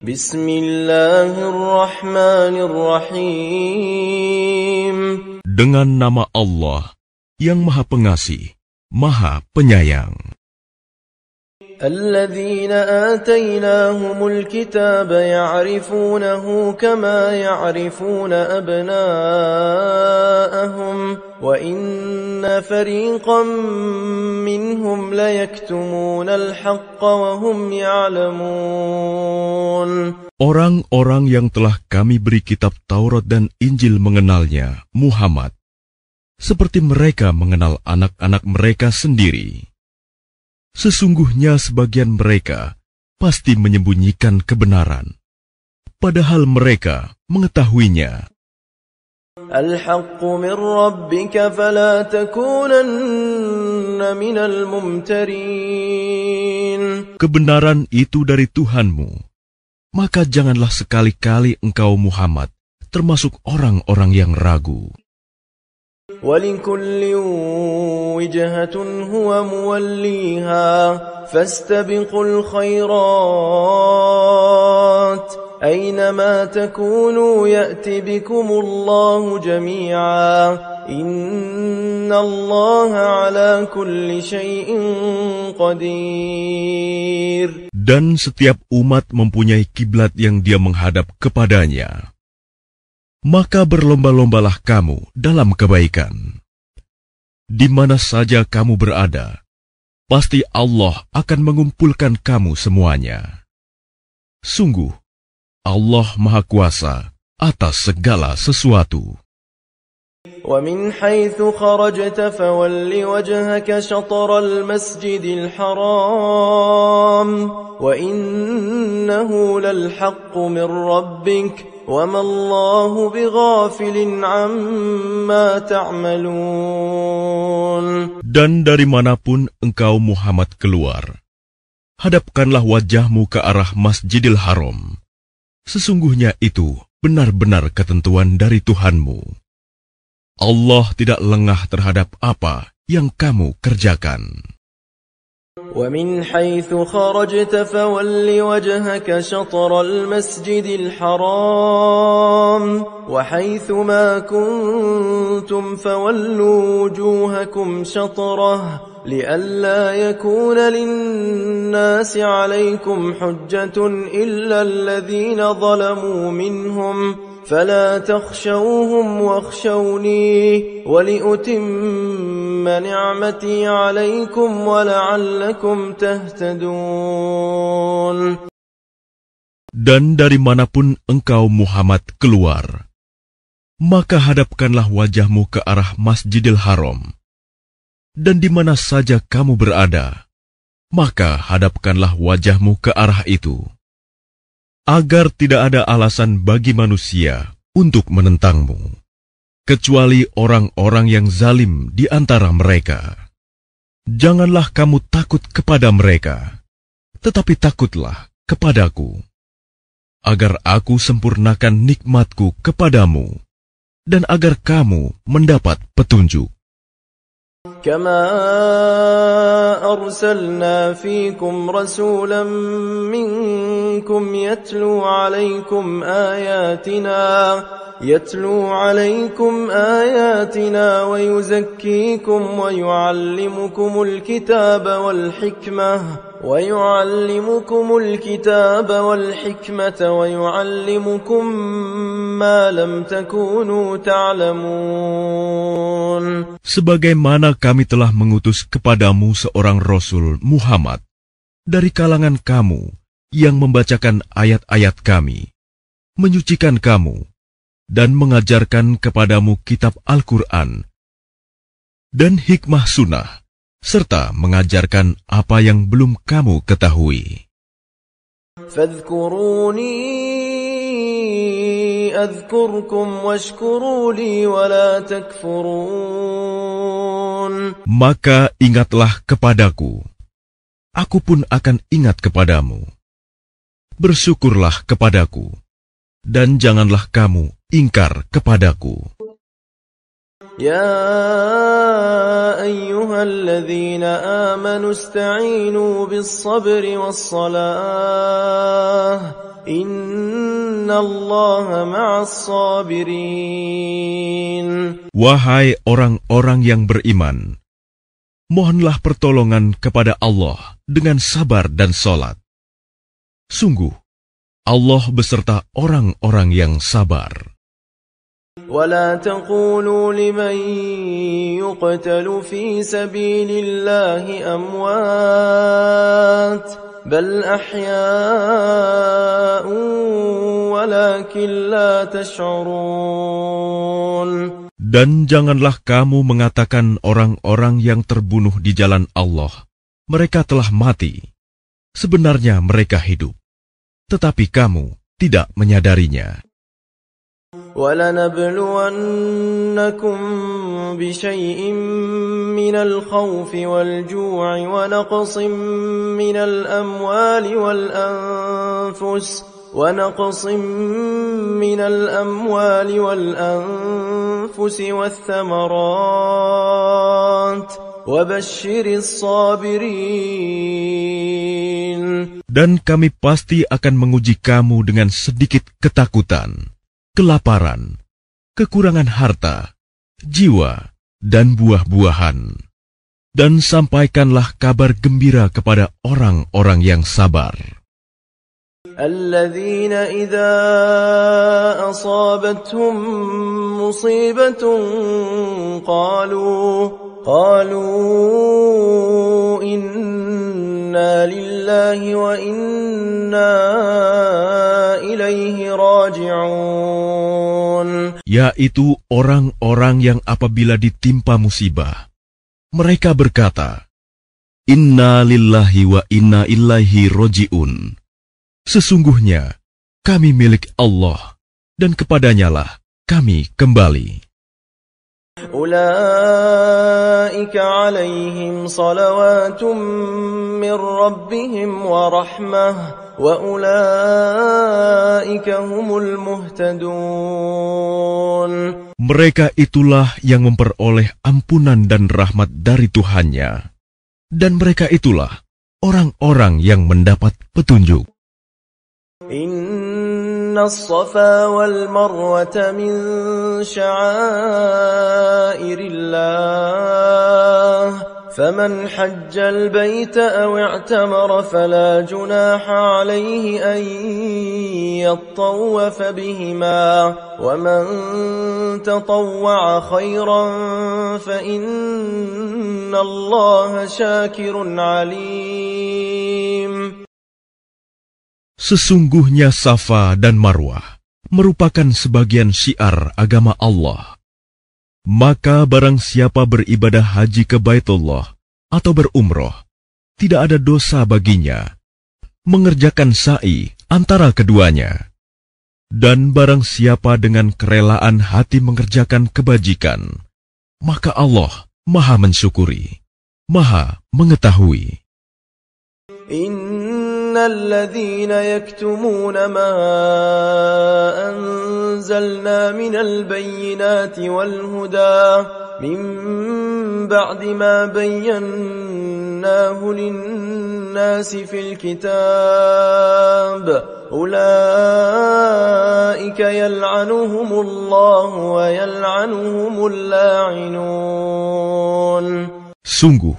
Bismillahirrahmanirrahim. Dengan nama Allah yang Maha Pengasih, Maha Penyayang. الذين آتيناهم الكتاب يعرفونه كما يعرفون أبناءهم وإن فريقا منهم ليكتمون الحق وهم يعلمون. Orang-orang yang telah kami beri kitab Taurat dan Injil mengenalnya, Muhammad, seperti mereka mengenal anak-anak mereka sendiri. Sesungguhnya sebagian mereka pasti menyembunyikan kebenaran, padahal mereka mengetahuinya. الحق من ربك فلا تكونن من الممترين. Kebenaran itu dari Tuhanmu, maka janganlah sekali-kali engkau Muhammad termasuk orang-orang yang ragu. وَلِكُلٍّ وِجْهَةٌ هُوَ مُوَلِّيهَا فَاسْتَبِقُوا الْخَيْرَاتِ أَيْنَمَا تَكُونُوا يَأْتِ بِكُمُ اللَّهُ جَمِيعًا إِنَّ اللَّهَ عَلَى كُلِّ شَيْءٍ قَدِيرٌ. Dan setiap umat mempunyai kiblat yang dia menghadap kepadanya. Maka berlomba-lombalah kamu dalam kebaikan. Di mana saja kamu berada, pasti Allah akan mengumpulkan kamu semuanya. Sungguh, Allah Maha Kuasa atas segala sesuatu. وَمِنْ حَيْثُ خَرَجْتَ فَوَلِّ وَجْهَكَ شَطْرَ الْمَسْجِدِ الْحَرَامِ وَإِنَّهُ لَلْحَقُّ مِنْ رَبِّكَ وَمَا اللَّهُ بِغَافِلٍ عَمَّا تَعْمَلُونَ. Dan dari manapun engkau Muhammad keluar, hadapkanlah wajahmu ke arah Masjidil Haram. Sesungguhnya itu benar-benar ketentuan dari Tuhanmu. Allah tidak lengah terhadap apa yang kamu kerjakan. وَمِنْ حَيْثُ خَرَجْتَ فَوَلِّ وَجْهَكَ شَطْرَ الْمَسْجِدِ الْحَرَامِ وَحَيْثُ مَا كُنْتُمْ فَوَلُّوا وُجُوهَكُمْ شَطْرَهُ لِئَلَّا يَكُونَ لِلنَّاسِ عَلَيْكُمْ حُجَّةٌ إِلَّا الَّذِينَ ظَلَمُوا مِنْهُمْ فلا تخشوهم واخشوني ولأتم نعمتي عليكم ولعلكم تهتدون. Dan dari manapun engkau Muhammad keluar, maka hadapkanlah wajahmu ke arah Masjidil Haram. Dan di mana saja kamu berada, maka hadapkanlah wajahmu ke arah itu, agar tidak ada alasan bagi manusia untuk menentangmu, kecuali orang-orang yang zalim di antara mereka. Janganlah kamu takut kepada mereka, tetapi takutlah kepadaku, agar aku sempurnakan nikmatku kepadamu, dan agar kamu mendapat petunjuk. كما أرسلنا فيكم رسولا منكم يتلو عليكم آياتنا ويزكيكم ويعلمكم الكتاب والحكمة ويعلمكم ما لم تكونوا تعلمون. Sebagaimana kami telah mengutus kepadamu seorang Rasul Muhammad dari kalangan kamu yang membacakan ayat-ayat kami, menyucikan kamu, dan mengajarkan kepadamu kitab Al-Quran dan hikmah sunnah, serta mengajarkan apa yang belum kamu ketahui. فاذكروني أذكركم واشكروا لي ولا تكفرون. Maka ingatlah kepadaku, aku pun akan ingat kepadamu. Bersyukurlah kepadaku, dan janganlah kamu ingkar kepadaku. يا أيها الذين آمنوا استعينوا بالصبر والصلاة إن الله مع الصابرين. Wahai orang-orang yang beriman, mohonlah pertolongan kepada Allah dengan sabar dan salat. Sungguh, Allah beserta orang-orang yang sabar. ولا تقولوا لمن يقتل في سبيل الله أموات بل أحياء ولكن لا تشعرون. Dan janganlah kamu mengatakan orang-orang yang terbunuh di jalan Allah, mereka telah mati. Sebenarnya mereka hidup, tetapi kamu tidak menyadarinya. وَلَنَبْلُوَنَّكُمْ بِشَيْءٍ مِّنَ الْخَوْفِ وَالْجُوعِ وَنَقْصٍ مِّنَ الْأَمْوَالِ وَالْأَنفُسِ وَالثَّمَرَاتِ وَبَشِّرِ الصَّابِرِينَ. Dan kami pasti akan menguji kamu dengan sedikit ketakutan, kelaparan, kekurangan harta, jiwa, dan buah-buahan. Dan sampaikanlah kabar gembira kepada orang-orang yang sabar. الذين إذا أصابتهم مصيبة قالوا إنا لله وإنا إليه راجعون. Yaitu orang-orang yang apabila ditimpa musibah, mereka berkata, Inna lillahi wa inna ilaihi roji'un. Sesungguhnya, kami milik Allah, dan kepadanyalah kami kembali. أولئك عليهم صلوات من ربهم ورحمة وأولئك هم المهتدون. Mereka itulah yang memperoleh ampunan dan rahmat dari Tuhannya, dan mereka itulah orang-orang yang mendapat petunjuk. إن الصفا والمروة من شعائر الله فمن حج البيت أو اعتمر فلا جناح عليه أن يطوف بهما ومن تطوع خيرا فإن الله شاكر عليم. Sesungguhnya Safa dan Marwah merupakan sebagian syiar agama Allah. Maka barang siapa beribadah haji ke Baitullah atau berumroh, tidak ada dosa baginya mengerjakan sa'i antara keduanya. Dan barang siapa dengan kerelaan hati mengerjakan kebajikan, maka Allah Maha mensyukuri, Maha mengetahui. إن الذين يكتمون ما أنزلنا من البينات والهدى من بعد ما بيناه للناس في الكتاب أولئك يلعنهم الله ويلعنهم اللاعنون. Sungguh,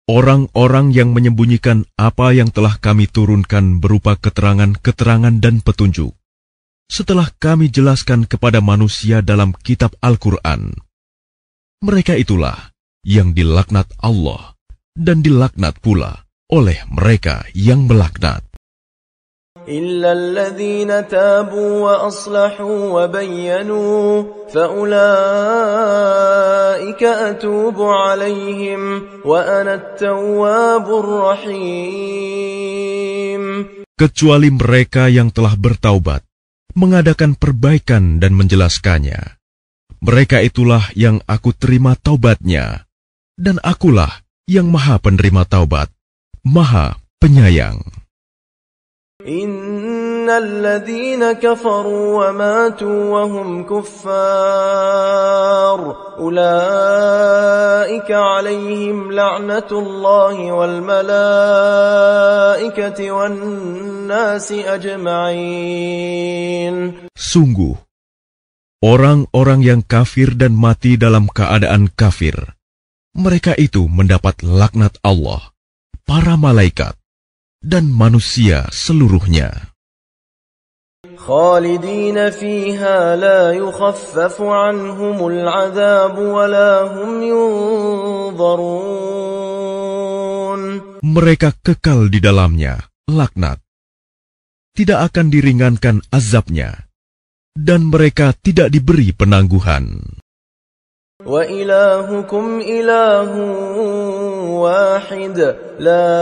orang-orang yang menyembunyikan apa yang telah kami turunkan berupa keterangan-keterangan dan petunjuk, setelah kami jelaskan kepada manusia dalam kitab Al-Quran, mereka itulah yang dilaknat Allah dan dilaknat pula oleh mereka yang melaknat. إلا الذين تابوا وأصلحوا وبينوا فأولئك أتوب عليهم وأنا التواب الرحيم. Kecuali mereka yang telah bertaubat, mengadakan perbaikan dan menjelaskannya. Mereka itulah yang aku terima taubatnya, dan akulah yang Maha penerima taubat, Maha penyayang. إن الذين كفروا وماتوا وهم كفار أولئك عليهم لعنة الله والملائكة والناس أجمعين. Sungguh, orang-orang yang kafir dan mati dalam keadaan kafir, mereka itu mendapat laknat Allah, para malaikat, dan manusia seluruhnya. خالدين فيها لا يخفف عنهم العذاب ولا هم ينظرون. Mereka kekal di dalamnya, laknat. Tidak akan diringankan azabnya, dan mereka tidak diberi penangguhan. وَإِلَٰهُكُمْ إِلَٰهٌ وَاحِدٌ لَا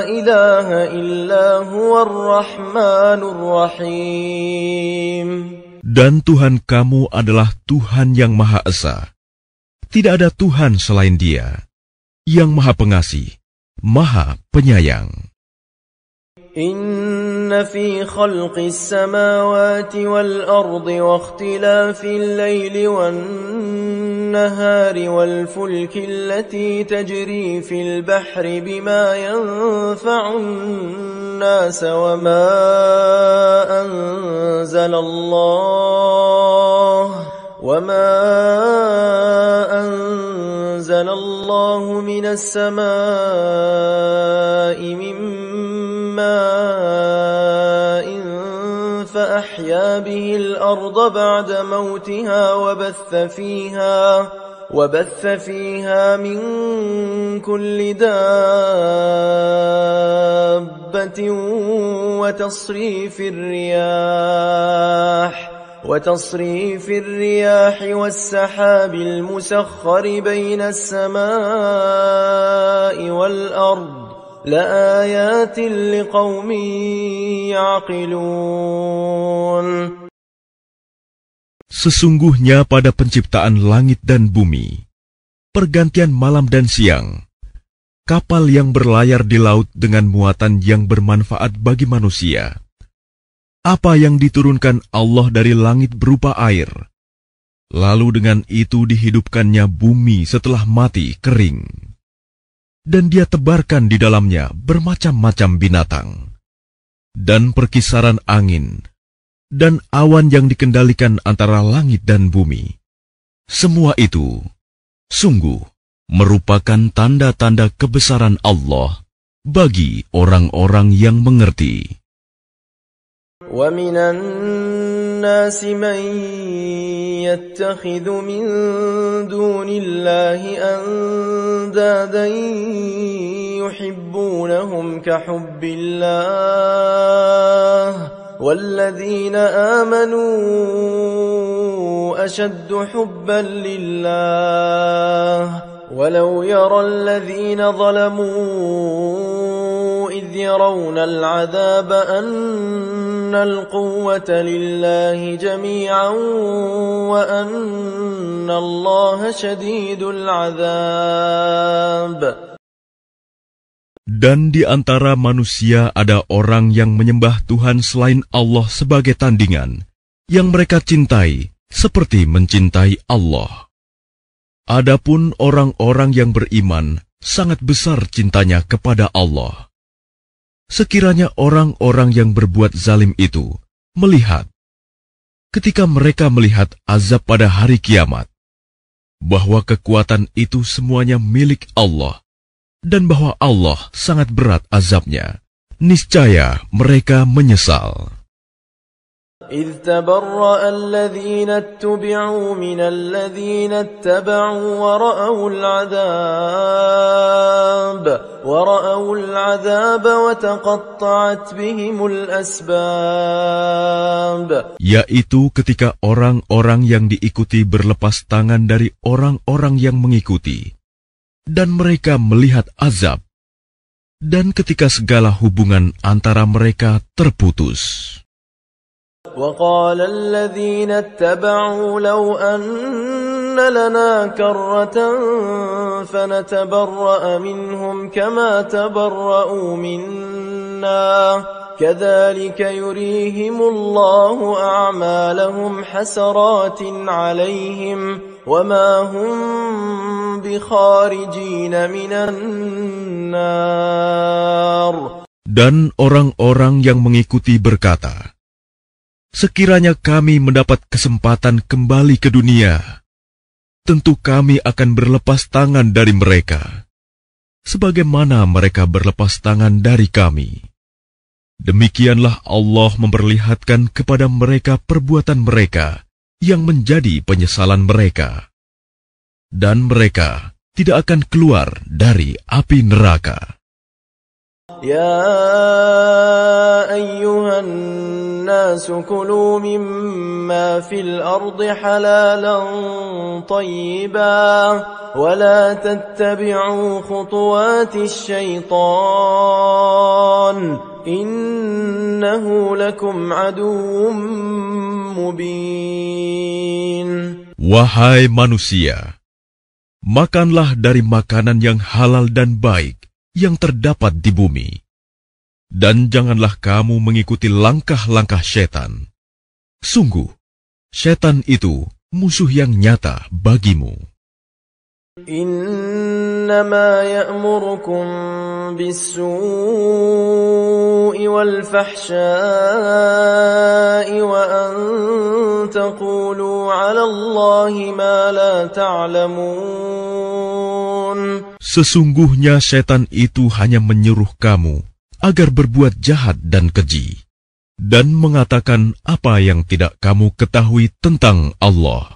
إِلَٰهَ إِلَّا هُوَ الرَّحْمَٰنُ الرَّحِيمُ. Dan Tuhan kamu adalah Tuhan yang Maha Esa. Tidak ada Tuhan selain Dia, yang Maha Pengasih, Maha Penyayang. إن في خلق السماوات والأرض واختلاف الليل والنهار والفلك التي تجري في البحر بما ينفع الناس وما أنزل الله من السماء من ماء فأحيا به الأرض بعد موتها وبث فيها من كل دابة وتصريف الرياح والسحاب المسخر بين السماء والأرض لآيات لقوم يعقلون. Sesungguhnya pada penciptaan langit dan bumi, pergantian malam dan siang, kapal yang berlayar di laut dengan muatan yang bermanfaat bagi manusia, apa yang diturunkan Allah dari langit berupa air, lalu dengan itu dihidupkannya bumi setelah mati kering, dan Dia tebarkan di dalamnya bermacam-macam binatang, dan perkisaran angin, dan awan yang dikendalikan antara langit dan bumi. Semua itu, sungguh, merupakan tanda-tanda kebesaran Allah bagi orang-orang yang mengerti. وَمِنَ النَّاسِ مَن يَتَّخِذُ مِن دُونِ اللَّهِ أَندَادًا يُحِبُّونَهُمْ كَحُبِّ اللَّهِ وَالَّذِينَ آمَنُوا أَشَدُّ حُبًّا لِلَّهِ وَلَوْ يَرَى الَّذِينَ ظَلَمُوا إِذْ يَرَوْنَ الْعَذَابَ أَنَّ الْقُوَّةَ لِلَّهِ جَمِيعًا وَأَنَّ اللَّهَ شَدِيدُ الْعَذَابِ. Dan di antara manusia ada orang yang menyembah Tuhan selain Allah sebagai tandingan, yang mereka cintai seperti mencintai Allah. Adapun orang-orang yang beriman sangat besar cintanya kepada Allah. Sekiranya orang-orang yang berbuat zalim itu melihat, ketika mereka melihat azab pada hari kiamat, bahwa kekuatan itu semuanya milik Allah, dan bahwa Allah sangat berat azabnya, niscaya mereka menyesal. إِذْ تَبَرَّأَ الَّذِينَ اتُّبِعُوا مِنَ الَّذِينَ اتَّبَعُوا وَرَأَوُا الْعَذَابَ وَتَقَطَّعَتْ بِهِمُ الْأَسْبَابُ. Yaitu ketika orang-orang yang diikuti berlepas tangan dari orang-orang yang mengikuti, dan mereka melihat azab, dan ketika segala hubungan antara mereka terputus. وَقَالَ الَّذِينَ اتَّبَعُوا لَوْ أَنَّ لَنَا كَرَّةً فَنَتَبَرَّأَ مِنْهُمْ كَمَا تَبَرَّؤُوا مِنَّا كذلك يريهم الله أعمالهم حسرات عليهم وما هم بخارجين من النار. Dan orang-orang yang mengikuti berkata, sekiranya kami mendapat kesempatan kembali ke dunia, tentu kami akan berlepas tangan dari mereka, sebagaimana mereka berlepas tangan dari kami. Demikianlah Allah memperlihatkan kepada mereka perbuatan mereka yang menjadi penyesalan mereka. Dan mereka tidak akan keluar dari api neraka. Ya ayyuhan nas kulu mimma fil ardi halalan tayyiban wa la tattabi'u khutuwatis syaitan innahu lakum aduwwum mubin. Wahai manusia, makanlah dari makanan yang halal dan baik yang terdapat di bumi, dan janganlah kamu mengikuti langkah-langkah setan. Sungguh, setan itu musuh yang nyata bagimu. Innama ya'murukum bis-su'i wal-fahsya'i wa an taqulu 'ala Allahi ma la ta'lamun. Sesungguhnya setan itu hanya menyuruh kamu agar berbuat jahat dan keji, dan mengatakan apa yang tidak kamu ketahui tentang Allah.